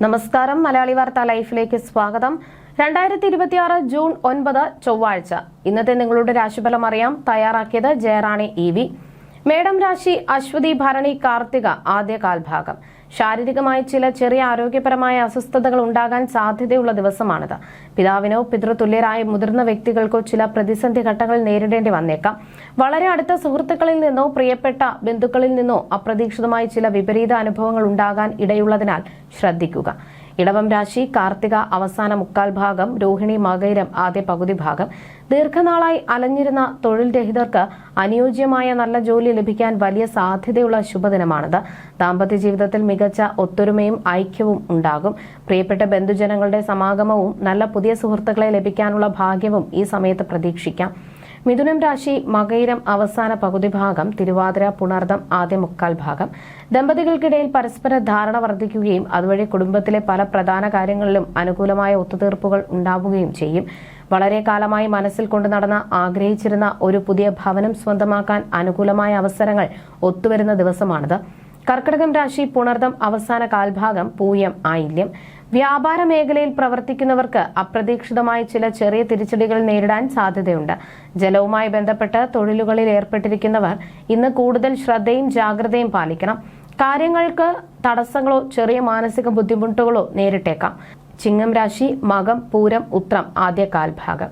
നമസ്കാരം. മലയാളി വാർത്ത ലൈഫിലേക്ക് സ്വാഗതം. 2026 ജൂൺ 9 ചൊവ്വാഴ്ച. ഇന്നത്തെ നിങ്ങളുടെ രാശിഫലം അറിയാം. തയ്യാറാക്കിയത് ജയറാണി EV. മേടം രാശി അശ്വതി ഭരണി കാർത്തിക ആദ്യ കാൽഭാഗം. ശാരീരികമായി ചില ചെറിയ ആരോഗ്യപരമായ അസ്വസ്ഥതകൾ ഉണ്ടാകാൻ സാധ്യതയുള്ള ദിവസമാണിത്. പിതാവിനോ പിതൃതുല്യരായ മുതിർന്ന വ്യക്തികൾക്കോ ചില പ്രതിസന്ധി ഘട്ടങ്ങൾ നേരിടേണ്ടി വന്നേക്കാം. വളരെ അടുത്ത സുഹൃത്തുക്കളിൽ നിന്നോ പ്രിയപ്പെട്ട ബന്ധുക്കളിൽ നിന്നോ അപ്രതീക്ഷിതമായി ചില വിപരീത അനുഭവങ്ങൾ ഉണ്ടാകാൻ ഇടയുള്ളതിനാൽ ശ്രദ്ധിക്കുക. ഇടവം രാശി കാർത്തിക അവസാന മുക്കാൽ ഭാഗം, രോഹിണി മകയിരം ആദ്യ പകുതി ഭാഗം. ദീർഘനാളായി അലഞ്ഞിരുന്ന തൊഴിൽ രഹിതർക്ക് അനുയോജ്യമായ നല്ല ജോലി ലഭിക്കാൻ വലിയ സാധ്യതയുള്ള ശുഭദിനമാണിത്. ദാമ്പത്യ ജീവിതത്തിൽ മികച്ച ഒത്തൊരുമയും ഐക്യവും ഉണ്ടാകും. പ്രിയപ്പെട്ട ബന്ധുജനങ്ങളുടെ സമാഗമവും നല്ല പുതിയ സുഹൃത്തുക്കളെ ലഭിക്കാനുള്ള ഭാഗ്യവും ഈ സമയത്ത് പ്രതീക്ഷിക്കാം. മിഥുനം രാശി മകയിരം അവസാന പകുതി ഭാഗം, തിരുവാതിര പുണർദം ആദ്യ മുക്കാൽ ഭാഗം. ദമ്പതികൾക്കിടയിൽ പരസ്പര ധാരണ വർദ്ധിക്കുകയും അതുവഴി കുടുംബത്തിലെ പല പ്രധാന കാര്യങ്ങളിലും അനുകൂലമായ ഒത്തുതീർപ്പുകൾ ഉണ്ടാവുകയും ചെയ്യും. വളരെ കാലമായി മനസ്സിൽ കൊണ്ടു നടന്ന ആഗ്രഹിച്ചിരുന്ന ഒരു പുതിയ ഭവനം സ്വന്തമാക്കാൻ അനുകൂലമായ അവസരങ്ങൾ ഒത്തുവരുന്ന ദിവസമാണിത്. കർക്കിടകം രാശി പുണർദം അവസാന കാൽഭാഗം, പൂയം ആയില്യം. വ്യാപാര മേഖലയിൽ പ്രവർത്തിക്കുന്നവർക്ക് അപ്രതീക്ഷിതമായി ചില ചെറിയ തിരിച്ചടികൾ നേരിടാൻ സാധ്യതയുണ്ട്. ജലവുമായി ബന്ധപ്പെട്ട് തൊഴിലുകളിൽ ഏർപ്പെട്ടിരിക്കുന്നവർ ഇന്ന് കൂടുതൽ ശ്രദ്ധയും ജാഗ്രതയും പാലിക്കണം. കാര്യങ്ങൾക്ക് തടസ്സങ്ങളോ ചെറിയ മാനസിക ബുദ്ധിമുട്ടുകളോ നേരിട്ടേക്കാം. ചിങ്ങം രാശി മകം പൂരം ഉത്രം ആദ്യ കാൽഭാഗം.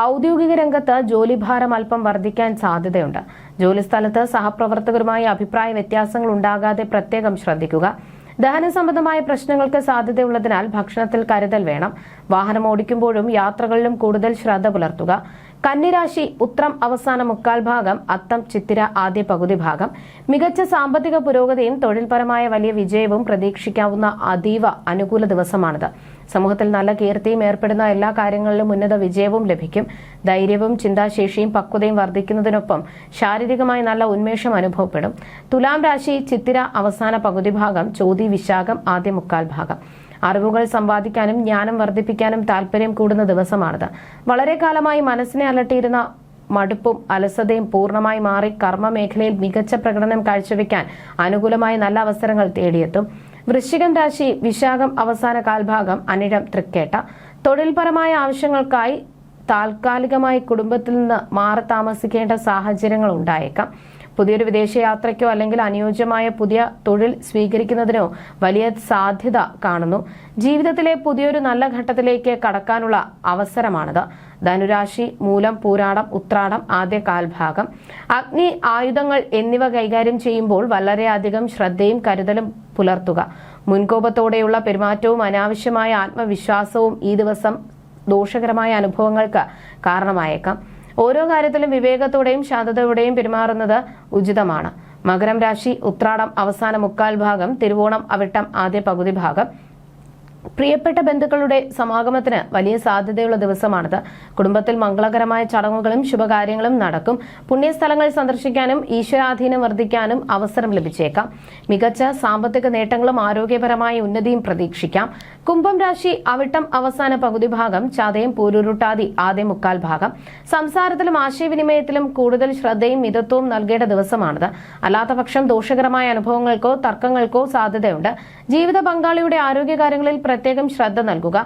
ഔദ്യോഗിക രംഗത്ത് ജോലിഭാരം അല്പം വർദ്ധിക്കാൻ സാധ്യതയുണ്ട്. ജോലിസ്ഥലത്ത് സഹപ്രവർത്തകരുമായി അഭിപ്രായ വ്യത്യാസങ്ങൾ ഉണ്ടാകാതെ പ്രത്യേകം ശ്രദ്ധിക്കുക. ദഹന സംബന്ധമായ പ്രശ്നങ്ങൾക്ക് സാധ്യതയുള്ളതിനാൽ ഭക്ഷണത്തിൽ കരുതൽ വേണം. വാഹനം ഓടിക്കുമ്പോഴും യാത്രകളിലും കൂടുതൽ ശ്രദ്ധ പുലർത്തുക. കന്നിരാശി ഉത്രം അവസാന മുക്കാൽ ഭാഗം, അത്തം ചിത്തിര ആദ്യ പകുതി ഭാഗം. മികച്ച സാമ്പത്തിക പുരോഗതിയും തൊഴിൽപരമായ വലിയ വിജയവും പ്രതീക്ഷിക്കാവുന്ന അതീവ അനുകൂല ദിവസമാണിത്. സമൂഹത്തിൽ നല്ല കീർത്തിയും ഏർപ്പെടുന്ന എല്ലാ കാര്യങ്ങളിലും ഉന്നത വിജയവും ലഭിക്കും. ധൈര്യവും ചിന്താശേഷിയും പക്വതയും വർദ്ധിക്കുന്നതിനൊപ്പം ശാരീരികമായി നല്ല ഉന്മേഷം അനുഭവപ്പെടും. തുലാം രാശി ചിത്തിര അവസാന പകുതി ഭാഗം, ചോതി വിശാഖം ആദ്യ മുക്കാൽ ഭാഗം. അറിവുകൾ സമ്പാദിക്കാനും ജ്ഞാനം വർദ്ധിപ്പിക്കാനും താല്പര്യം കൂടുന്ന ദിവസമാണിത്. വളരെ കാലമായി മനസ്സിനെ അലട്ടിയിരുന്ന മടുപ്പും അലസതയും പൂർണ്ണമായി മാറി കർമ്മ മേഖലയിൽ മികച്ച പ്രകടനം കാഴ്ചവെക്കാൻ അനുകൂലമായ നല്ല അവസരങ്ങൾ തേടിയെത്തും. വൃശ്ചികം രാശി വിശാഖം അവസാന കാൽഭാഗം, അനിഴം തൃക്കേട്ട. തൊഴിൽപരമായ ആവശ്യങ്ങൾക്കായി താൽക്കാലികമായി കുടുംബത്തിൽ നിന്ന് മാറി താമസിക്കേണ്ട സാഹചര്യങ്ങൾ ഉണ്ടായേക്കാം. പുതിയൊരു വിദേശയാത്രയ്ക്കോ അല്ലെങ്കിൽ അനുയോജ്യമായ പുതിയ തൊഴിൽ സ്വീകരിക്കുന്നതിനോ വലിയ സാധ്യത കാണുന്നു. ജീവിതത്തിലെ പുതിയൊരു നല്ല ഘട്ടത്തിലേക്ക് കടക്കാനുള്ള അവസരമാണിത്. ധനുരാശി മൂലം പൂരാടം ഉത്രാടം ആദ്യ കാൽഭാഗം. അഗ്നി ആയുധങ്ങൾ എന്നിവ കൈകാര്യം ചെയ്യുമ്പോൾ വളരെയധികം ശ്രദ്ധയും കരുതലും പുലർത്തുക. മുൻകോപത്തോടെയുള്ള പെരുമാറ്റവും അനാവശ്യമായ ആത്മവിശ്വാസവും ഈ ദിവസം ദോഷകരമായ അനുഭവങ്ങൾക്ക് കാരണമായേക്കാം. ഓരോ കാര്യത്തിലും വിവേകത്തോടെയും ശാന്തതയോടെയും പെരുമാറുന്നത് ഉചിതമാണ്. മകരം രാശി ഉത്രാടം അവസാന മുക്കാൽ ഭാഗം, തിരുവോണം അവിട്ടം ആദ്യ പകുതി ഭാഗം. പ്രിയപ്പെട്ട ബന്ധുക്കളുടെ സമാഗമത്തിന് വലിയ സാധ്യതയുള്ള ദിവസമാണിത്. കുടുംബത്തിൽ മംഗളകരമായ ചടങ്ങുകളും ശുഭകാര്യങ്ങളും നടക്കും. പുണ്യസ്ഥലങ്ങൾ സന്ദർശിക്കാനും ഈശ്വരാധീനം വർദ്ധിക്കാനും അവസരം ലഭിച്ചേക്കാം. മികച്ച സാമ്പത്തിക നേട്ടങ്ങളും ആരോഗ്യപരമായ ഉന്നതിയും പ്രതീക്ഷിക്കാം. കുംഭം രാശി അവിട്ടം അവസാന പകുതി ഭാഗം, ചതയം പൂരുരുട്ടാതി ആദ്യ മുക്കാൽ ഭാഗം. സംസാരത്തിലും ആശയവിനിമയത്തിലും കൂടുതൽ ശ്രദ്ധയും മിതത്വവും നൽകേണ്ട ദിവസമാണിത്. അല്ലാത്തപക്ഷം ദോഷകരമായ അനുഭവങ്ങൾക്കോ തർക്കങ്ങൾക്കോ സാധ്യതയുണ്ട്. ജീവിത പങ്കാളിയുടെ ആരോഗ്യകാര്യങ്ങളിൽ പ്രത്യേകം ശ്രദ്ധ നൽകുക.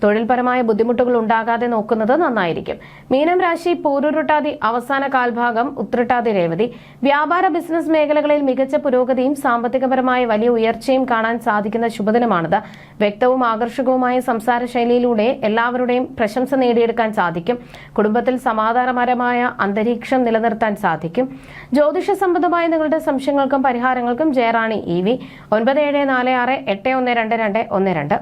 തൊഴിൽപരമായ ബുദ്ധിമുട്ടുകൾ ഉണ്ടാകാതെ നോക്കുന്നത് നന്നായിരിക്കും. മീനം രാശി പൂരുരുട്ടാതി അവസാന കാൽഭാഗം, ഉത്രട്ടാതി രേവതി. വ്യാപാര ബിസിനസ് മേഖലകളിൽ മികച്ച പുരോഗതിയും സാമ്പത്തികപരമായ വലിയ ഉയർച്ചയും കാണാൻ സാധിക്കുന്ന ശുഭദിനമാണിത്. വ്യക്തവും ആകർഷകവുമായ സംസാര ശൈലിയിലൂടെ എല്ലാവരുടെയും പ്രശംസ നേടിയെടുക്കാൻ സാധിക്കും. കുടുംബത്തിൽ സമാധാനപരമായ അന്തരീക്ഷം നിലനിർത്താൻ സാധിക്കും. ജ്യോതിഷ സംബന്ധമായ നിങ്ങളുടെ സംശയങ്ങൾക്കും പരിഹാരങ്ങൾക്കും ജയറാണി EV 9746812212.